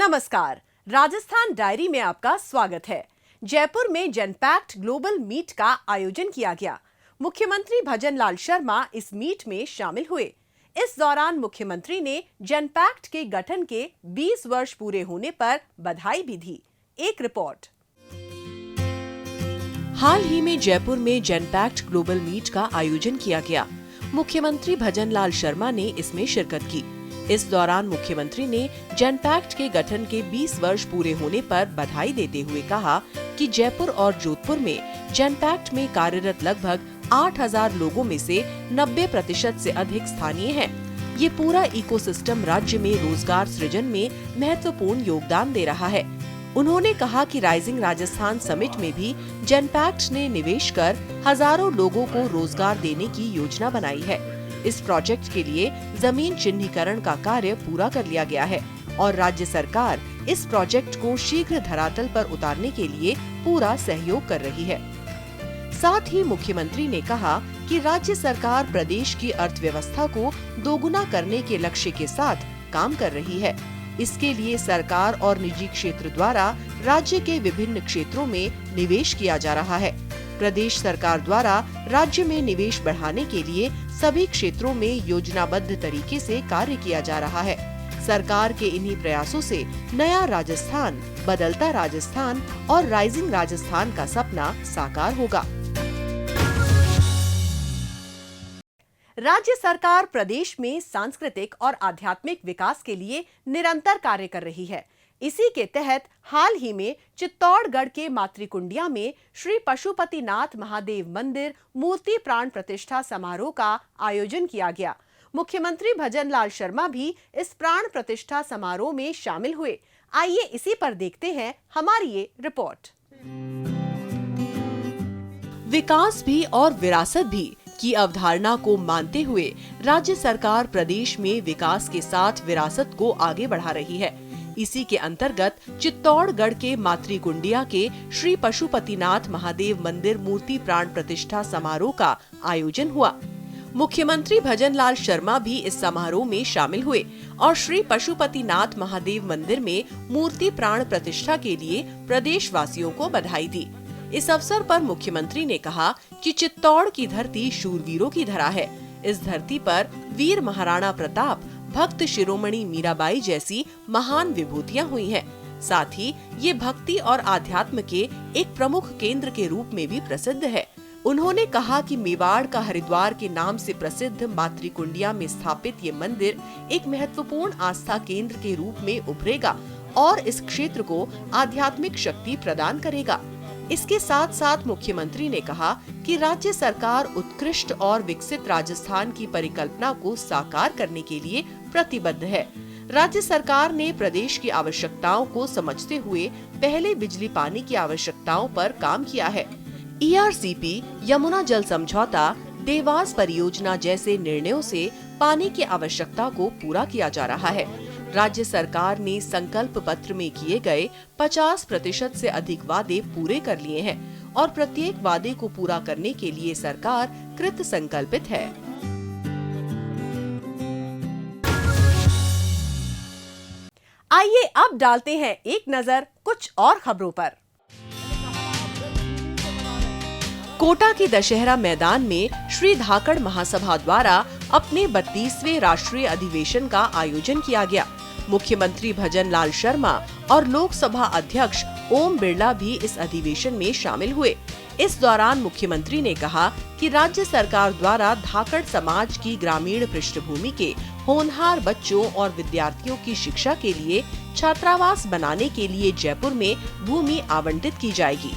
नमस्कार, राजस्थान डायरी में आपका स्वागत है। जयपुर में जनपैक्ट ग्लोबल मीट का आयोजन किया गया। मुख्यमंत्री भजनलाल शर्मा इस मीट में शामिल हुए। इस दौरान मुख्यमंत्री ने जनपैक्ट के गठन के 20 वर्ष पूरे होने पर बधाई भी दी। एक रिपोर्ट। हाल ही में जयपुर में जनपैक्ट ग्लोबल मीट का आयोजन किया गया। मुख्यमंत्री भजनलाल शर्मा ने इसमें शिरकत की। इस दौरान मुख्यमंत्री ने जनपैक्ट के गठन के 20 वर्ष पूरे होने पर बधाई देते हुए कहा कि जयपुर और जोधपुर में जनपैक्ट में कार्यरत लगभग 8000 लोगों में से 90% से अधिक स्थानीय हैं। ये पूरा इकोसिस्टम राज्य में रोजगार सृजन में महत्वपूर्ण योगदान दे रहा है। उन्होंने कहा कि राइजिंग राजस्थान समिट में भी जनपैक्ट ने निवेश कर हजारों लोगों को रोजगार देने की योजना बनाई है। इस प्रोजेक्ट के लिए जमीन चिन्हीकरण का कार्य पूरा कर लिया गया है और राज्य सरकार इस प्रोजेक्ट को शीघ्र धरातल पर उतारने के लिए पूरा सहयोग कर रही है। साथ ही मुख्यमंत्री ने कहा कि राज्य सरकार प्रदेश की अर्थव्यवस्था को दोगुना करने के लक्ष्य के साथ काम कर रही है। इसके लिए सरकार और निजी क्षेत्र द्वारा राज्य के विभिन्न क्षेत्रों में निवेश किया जा रहा है। प्रदेश सरकार द्वारा राज्य में निवेश बढ़ाने के लिए सभी क्षेत्रों में योजनाबद्ध तरीके से कार्य किया जा रहा है। सरकार के इन्हीं प्रयासों से नया राजस्थान, बदलता राजस्थान और राइजिंग राजस्थान का सपना साकार होगा। राज्य सरकार प्रदेश में सांस्कृतिक और आध्यात्मिक विकास के लिए निरंतर कार्य कर रही है। इसी के तहत हाल ही में चित्तौड़गढ़ के मातृकुंडिया में श्री पशुपतिनाथ महादेव मंदिर मूर्ति प्राण प्रतिष्ठा समारोह का आयोजन किया गया। मुख्यमंत्री भजनलाल शर्मा भी इस प्राण प्रतिष्ठा समारोह में शामिल हुए। आइए इसी पर देखते हैं हमारी ये रिपोर्ट। विकास भी और विरासत भी की अवधारणा को मानते हुए राज्य सरकार प्रदेश में विकास के साथ विरासत को आगे बढ़ा रही है। इसी के अंतर्गत चित्तौड़गढ़ के मातृकुंडिया के श्री पशुपतिनाथ महादेव मंदिर मूर्ति प्राण प्रतिष्ठा समारोह का आयोजन हुआ। मुख्यमंत्री भजनलाल शर्मा भी इस समारोह में शामिल हुए और श्री पशुपतिनाथ महादेव मंदिर में मूर्ति प्राण प्रतिष्ठा के लिए प्रदेश वासियों को बधाई दी। इस अवसर पर मुख्यमंत्री ने कहा कि चित्तौड़ की धरती शूरवीरों की धरा है। इस धरती पर वीर महाराणा प्रताप, भक्त शिरोमणि मीराबाई जैसी महान विभूतियां हुई हैं। साथ ही ये भक्ति और आध्यात्म के एक प्रमुख केंद्र के रूप में भी प्रसिद्ध है। उन्होंने कहा कि मेवाड़ का हरिद्वार के नाम से प्रसिद्ध मातृकुंडिया में स्थापित ये मंदिर एक महत्वपूर्ण आस्था केंद्र के रूप में उभरेगा और इस क्षेत्र को आध्यात्मिक शक्ति प्रदान करेगा। इसके साथ साथ मुख्यमंत्री ने कहा कि राज्य सरकार उत्कृष्ट और विकसित राजस्थान की परिकल्पना को साकार करने के लिए प्रतिबद्ध है। राज्य सरकार ने प्रदेश की आवश्यकताओं को समझते हुए पहले बिजली पानी की आवश्यकताओं पर काम किया है। ERCP, यमुना जल समझौता, देवास परियोजना जैसे निर्णयों से पानी की आवश्यकता को पूरा किया जा रहा है। राज्य सरकार ने संकल्प पत्र में किए गए 50% से अधिक वादे पूरे कर लिए हैं और प्रत्येक वादे को पूरा करने के लिए सरकार कृत संकल्पित है। आइए अब डालते हैं एक नजर कुछ और खबरों पर। कोटा के दशहरा मैदान में श्री धाकड़ महासभा द्वारा अपने 32वें राष्ट्रीय अधिवेशन का आयोजन किया गया। मुख्यमंत्री भजनलाल शर्मा और लोकसभा अध्यक्ष ओम बिरला भी इस अधिवेशन में शामिल हुए। इस दौरान मुख्यमंत्री ने कहा कि राज्य सरकार द्वारा धाकड़ समाज की ग्रामीण पृष्ठभूमि के होनहार बच्चों और विद्यार्थियों की शिक्षा के लिए छात्रावास बनाने के लिए जयपुर में भूमि आवंटित की जाएगी।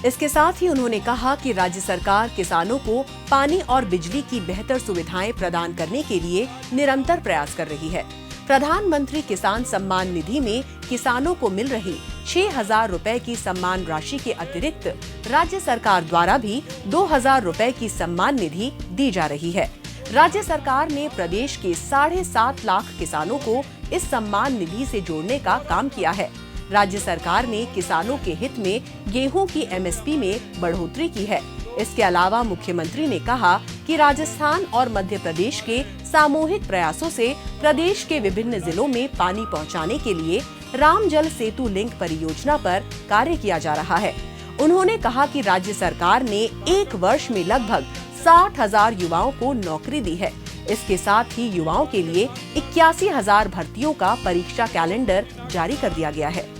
इसके साथ ही उन्होंने कहा कि राज्य सरकार किसानों को पानी और बिजली की बेहतर सुविधाएं प्रदान करने के लिए निरंतर प्रयास कर रही है। प्रधानमंत्री किसान सम्मान निधि में किसानों को मिल रही 6000 रुपए की सम्मान राशि के अतिरिक्त राज्य सरकार द्वारा भी 2000 रुपए की सम्मान निधि दी जा रही है। राज्य सरकार ने प्रदेश के 7.5 लाख किसानों को इस सम्मान निधि से जोड़ने का काम किया है। राज्य सरकार ने किसानों के हित में गेहूं की MSP में बढ़ोतरी की है। इसके अलावा मुख्यमंत्री ने कहा कि राजस्थान और मध्य प्रदेश के सामूहिक प्रयासों से प्रदेश के विभिन्न जिलों में पानी पहुंचाने के लिए राम जल सेतु लिंक परियोजना पर कार्य किया जा रहा है। उन्होंने कहा कि राज्य सरकार ने 1 वर्ष में लगभग 60,000 युवाओं को नौकरी दी है। इसके साथ ही युवाओं के लिए 81,000 भर्तियों का परीक्षा कैलेंडर जारी कर दिया गया है।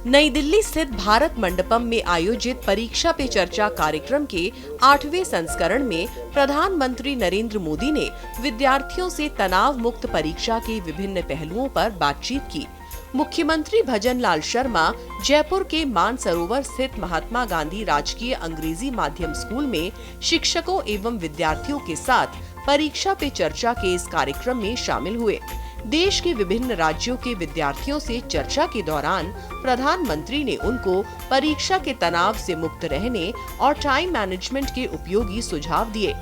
नई दिल्ली स्थित भारत मंडपम में आयोजित परीक्षा पे चर्चा कार्यक्रम के 8वें संस्करण में प्रधानमंत्री नरेंद्र मोदी ने विद्यार्थियों से तनाव मुक्त परीक्षा के विभिन्न पहलुओं पर बातचीत की। मुख्यमंत्री भजन लाल शर्मा जयपुर के मानसरोवर स्थित महात्मा गांधी राजकीय अंग्रेजी माध्यम स्कूल में शिक्षकों एवं विद्यार्थियों के साथ परीक्षा पे चर्चा के इस कार्यक्रम में शामिल हुए। देश के विभिन्न राज्यों के विद्यार्थियों से चर्चा के दौरान प्रधानमंत्री ने उनको परीक्षा के तनाव से मुक्त रहने और टाइम मैनेजमेंट के उपयोगी सुझाव दिए।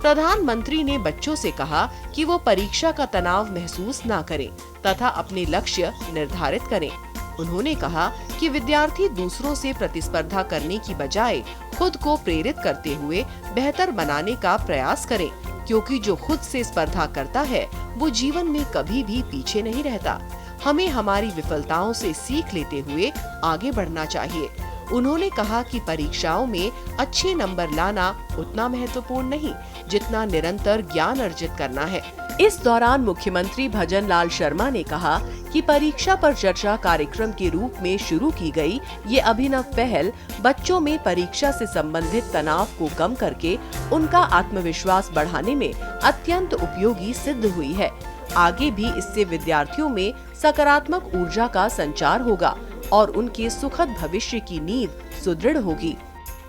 प्रधानमंत्री ने बच्चों से कहा कि वो परीक्षा का तनाव महसूस न करें तथा अपने लक्ष्य निर्धारित करें। उन्होंने कहा कि विद्यार्थी दूसरों से प्रतिस्पर्धा करने की बजाय खुद को प्रेरित करते हुए बेहतर बनाने का प्रयास करें, क्योंकि जो खुद से स्पर्धा करता है वो जीवन में कभी भी पीछे नहीं रहता। हमें हमारी विफलताओं से सीख लेते हुए आगे बढ़ना चाहिए। उन्होंने कहा कि परीक्षाओं में अच्छे नंबर लाना उतना महत्वपूर्ण नहीं जितना निरंतर ज्ञान अर्जित करना है। इस दौरान मुख्यमंत्री भजन लाल शर्मा ने कहा कि परीक्षा पर चर्चा कार्यक्रम के रूप में शुरू की गई ये अभिनव पहल बच्चों में परीक्षा से संबंधित तनाव को कम करके उनका आत्मविश्वास बढ़ाने में अत्यंत उपयोगी सिद्ध हुई है। आगे भी इससे विद्यार्थियों में सकारात्मक ऊर्जा का संचार होगा और उनके सुखद भविष्य की नींव सुदृढ़ होगी।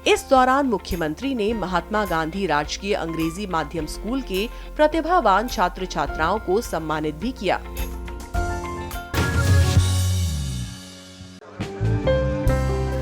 इस दौरान मुख्यमंत्री ने महात्मा गांधी राजकीय अंग्रेजी माध्यम स्कूल के प्रतिभावान छात्र छात्राओं को सम्मानित भी किया।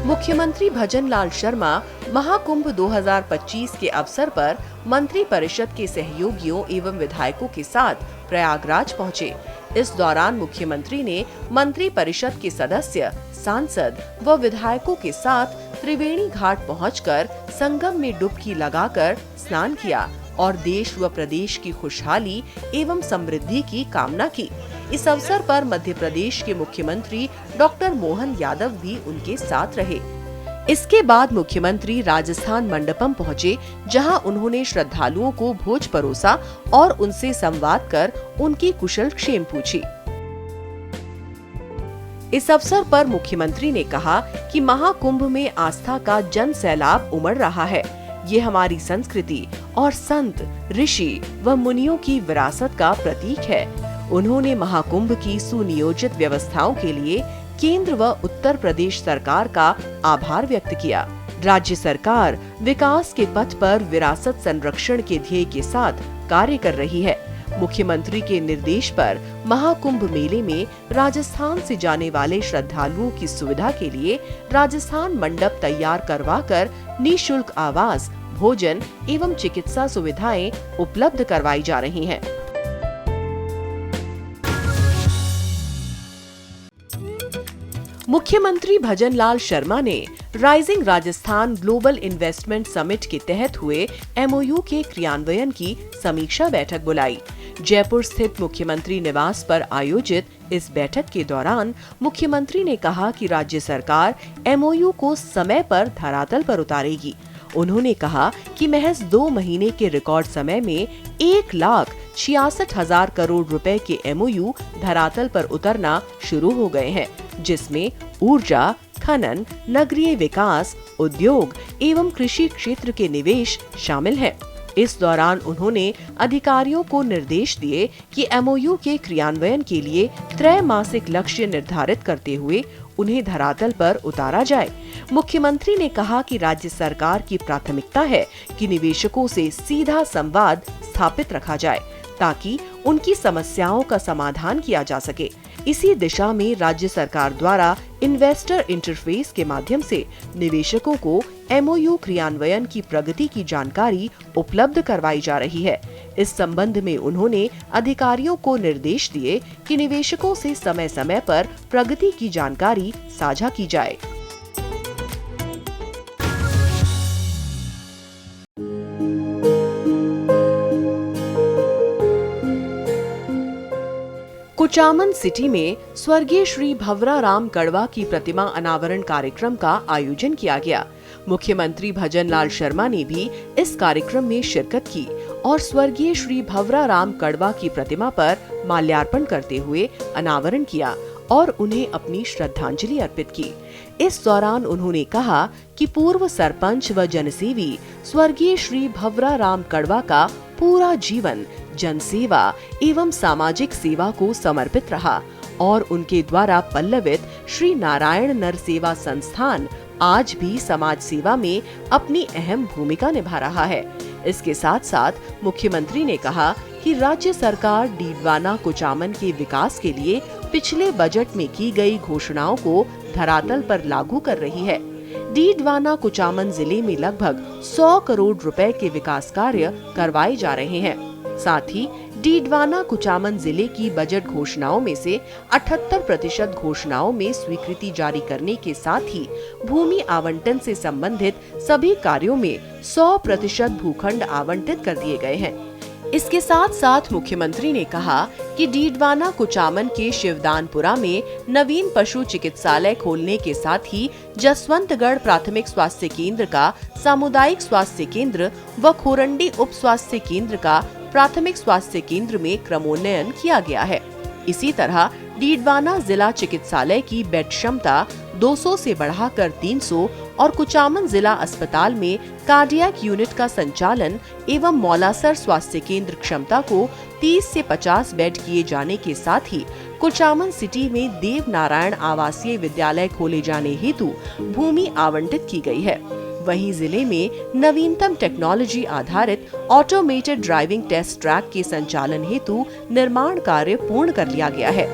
मुख्यमंत्री भजन लाल शर्मा महाकुंभ 2025 के अवसर पर मंत्री परिषद के सहयोगियों एवं विधायकों के साथ प्रयागराज पहुंचे। इस दौरान मुख्यमंत्री ने मंत्री परिषद के सदस्य, सांसद व विधायकों के साथ त्रिवेणी घाट पहुंचकर संगम में डुबकी लगाकर स्नान किया और देश व प्रदेश की खुशहाली एवं समृद्धि की कामना की। इस अवसर पर मध्य प्रदेश के मुख्यमंत्री डॉक्टर मोहन यादव भी उनके साथ रहे। इसके बाद मुख्यमंत्री राजस्थान मंडपम पहुंचे, जहां उन्होंने श्रद्धालुओं को भोज परोसा और उनसे संवाद कर उनकी कुशल क्षेम पूछी। इस अवसर पर मुख्यमंत्री ने कहा कि महाकुंभ में आस्था का जन सैलाब उमड़ रहा है। ये हमारी संस्कृति और संत, ऋषि व मुनियों की विरासत का प्रतीक है। उन्होंने महाकुंभ की सुनियोजित व्यवस्थाओं के लिए केंद्र व उत्तर प्रदेश सरकार का आभार व्यक्त किया। राज्य सरकार विकास के पथ पर विरासत संरक्षण के ध्येय के साथ कार्य कर रही है। मुख्यमंत्री के निर्देश पर महाकुंभ मेले में राजस्थान से जाने वाले श्रद्धालुओं की सुविधा के लिए राजस्थान मंडप तैयार करवाकर निःशुल्क आवास, भोजन एवं चिकित्सा सुविधाएं उपलब्ध करवाई जा रही हैं। मुख्यमंत्री भजन लाल शर्मा ने rising Rajasthan global investment summit के तहत हुए MOU के क्रियान्वयन की समीक्षा बैठक बुलाई। जयपुर स्थित मुख्यमंत्री निवास पर आयोजित इस बैठक के दौरान मुख्यमंत्री ने कहा कि राज्य सरकार MOU को समय पर धरातल पर उतारेगी। उन्होंने कहा कि महज 2 महीने के रिकॉर्ड समय में 1,66,000 करोड़ रुपए के MOU धरातल पर उतरना शुरू हो गए हैं, जिसमें ऊर्जा, खनन, नगरीय विकास, उद्योग एवं कृषि क्षेत्र के निवेश शामिल हैं। इस दौरान उन्होंने अधिकारियों को निर्देश दिए कि MOU के क्रियान्वयन के लिए त्रैमासिक लक्ष्य निर्धारित करते हुए उन्हें धरातल पर उतारा जाए। मुख्यमंत्री ने कहा कि राज्य सरकार की प्राथमिकता है कि निवेशकों से सीधा संवाद स्थापित रखा जाए ताकि उनकी समस्याओं का समाधान किया जा सके। इसी दिशा में राज्य सरकार द्वारा इन्वेस्टर इंटरफेस के माध्यम से निवेशकों को MOU क्रियान्वयन की प्रगति की जानकारी उपलब्ध करवाई जा रही है। इस संबंध में उन्होंने अधिकारियों को निर्देश दिए कि निवेशकों से समय समय पर प्रगति की जानकारी साझा की जाए। कुचामन सिटी में स्वर्गीय श्री भवराराम कड़वा की प्रतिमा अनावरण कार्यक्रम का आयोजन किया गया। मुख्यमंत्री भजनलाल शर्मा ने भी इस कार्यक्रम में शिरकत की और स्वर्गीय श्री भवराराम कड़वा की प्रतिमा पर माल्यार्पण करते हुए अनावरण किया और उन्हें अपनी श्रद्धांजलि अर्पित की। इस दौरान उन्होंने कहा कि पूर्व सरपंच व जनसेवी स्वर्गीय श्री भवराराम कड़वा का पूरा जीवन जनसेवा एवं सामाजिक सेवा को समर्पित रहा और उनके द्वारा पल्लवित श्री नारायण नर सेवा संस्थान आज भी समाज सेवा में अपनी अहम भूमिका निभा रहा है। इसके साथ साथ मुख्यमंत्री ने कहा कि राज्य सरकार डीडवाना कुचामन के विकास के लिए पिछले बजट में की गई घोषणाओं को धरातल पर लागू कर रही है। डीडवाना कुचामन जिले में लगभग 100 करोड़ रुपए के विकास कार्य करवाए जा रहे हैं। साथ ही डीडवाना कुचामन जिले की बजट घोषणाओं में से 78% घोषणाओं में स्वीकृति जारी करने के साथ ही भूमि आवंटन से संबंधित सभी कार्यों में 100% भूखंड आवंटित कर दिए गए हैं। इसके साथ साथ मुख्यमंत्री ने कहा कि डीडवाना कुचामन के शिवदानपुरा में नवीन पशु चिकित्सालय खोलने के साथ ही जसवंतगढ़ प्राथमिक स्वास्थ्य केंद्र का सामुदायिक स्वास्थ्य केंद्र व खोरंडी उप स्वास्थ्य केंद्र का प्राथमिक स्वास्थ्य केंद्र में क्रमोन्नयन किया गया है। इसी तरह डीडवाना जिला चिकित्सालय की बेड क्षमता 200 से बढ़ाकर 300 और कुचामन जिला अस्पताल में कार्डियक यूनिट का संचालन एवं मौलासर स्वास्थ्य केंद्र क्षमता को 30 से 50 बेड किए जाने के साथ ही कुचामन सिटी में देव नारायण आवासीय विद्यालय खोले जाने हेतु भूमि आवंटित की गई है। वहीं जिले में नवीनतम टेक्नोलॉजी आधारित ऑटोमेटेड ड्राइविंग टेस्ट ट्रैक के संचालन हेतु निर्माण कार्य पूर्ण कर लिया गया है।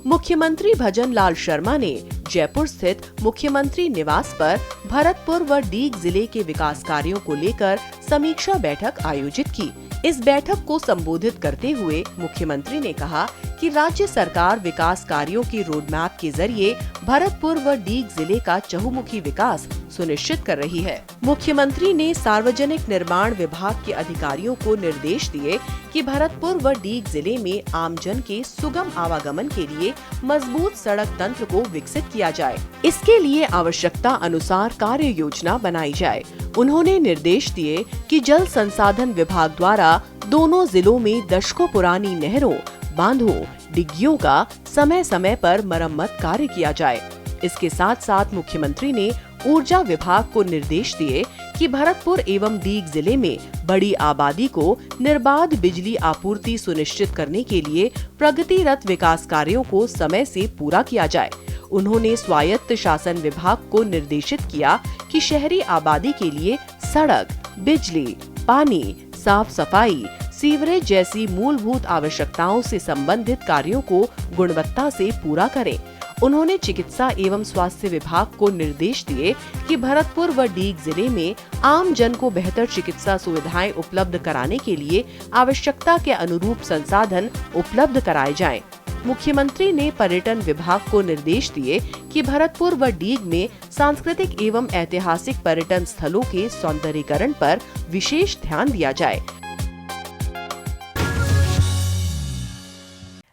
मुख्यमंत्री भजनलाल शर्मा ने जयपुर स्थित मुख्यमंत्री निवास पर भरतपुर व डीग जिले के विकास कार्यों को लेकर समीक्षा बैठक आयोजित की। इस बैठक को संबोधित करते हुए मुख्यमंत्री ने कहा कि राज्य सरकार विकास कार्यों के रोडमैप के जरिए भरतपुर व डीग जिले का चहुमुखी विकास सुनिश्चित कर रही है। मुख्यमंत्री ने सार्वजनिक निर्माण विभाग के अधिकारियों को निर्देश दिए कि भरतपुर व डीग जिले में आमजन के सुगम आवागमन के लिए मजबूत सड़क तंत्र को विकसित किया जाए। इसके लिए आवश्यकता अनुसार कार्य योजना बनाई जाए। उन्होंने निर्देश दिए कि जल संसाधन विभाग द्वारा दोनों जिलों में दशकों पुरानी नहरों, बांधों, डिग्गियों का समय समय पर मरम्मत कार्य किया जाए। इसके साथ साथ मुख्यमंत्री ने ऊर्जा विभाग को निर्देश दिए कि भरतपुर एवं डीग जिले में बड़ी आबादी को निर्बाध बिजली आपूर्ति सुनिश्चित करने के लिए प्रगतिरत विकास कार्यों को समय से पूरा किया जाए। उन्होंने स्वायत्त शासन विभाग को निर्देशित किया कि शहरी आबादी के लिए सड़क, बिजली, पानी, साफ सफाई, सीवरेज जैसी मूलभूत आवश्यकताओं से संबंधित कार्यों को गुणवत्ता से पूरा करें। उन्होंने चिकित्सा एवं स्वास्थ्य विभाग को निर्देश दिए कि भरतपुर व डीग जिले में आम जन को बेहतर चिकित्सा सुविधाएं उपलब्ध कराने के लिए आवश्यकता के अनुरूप संसाधन उपलब्ध कराए जाएं। मुख्यमंत्री ने पर्यटन विभाग को निर्देश दिए कि भरतपुर व डीग में सांस्कृतिक एवं ऐतिहासिक पर्यटन स्थलों के सौंदर्यीकरण पर विशेष ध्यान दिया जाए।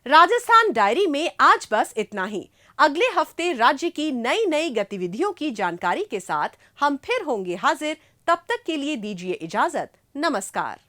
राजस्थान डायरी में आज बस इतना ही। अगले हफ्ते राज्य की नई गतिविधियों की जानकारी के साथ हम फिर होंगे हाजिर। तब तक के लिए दीजिए इजाजत। नमस्कार।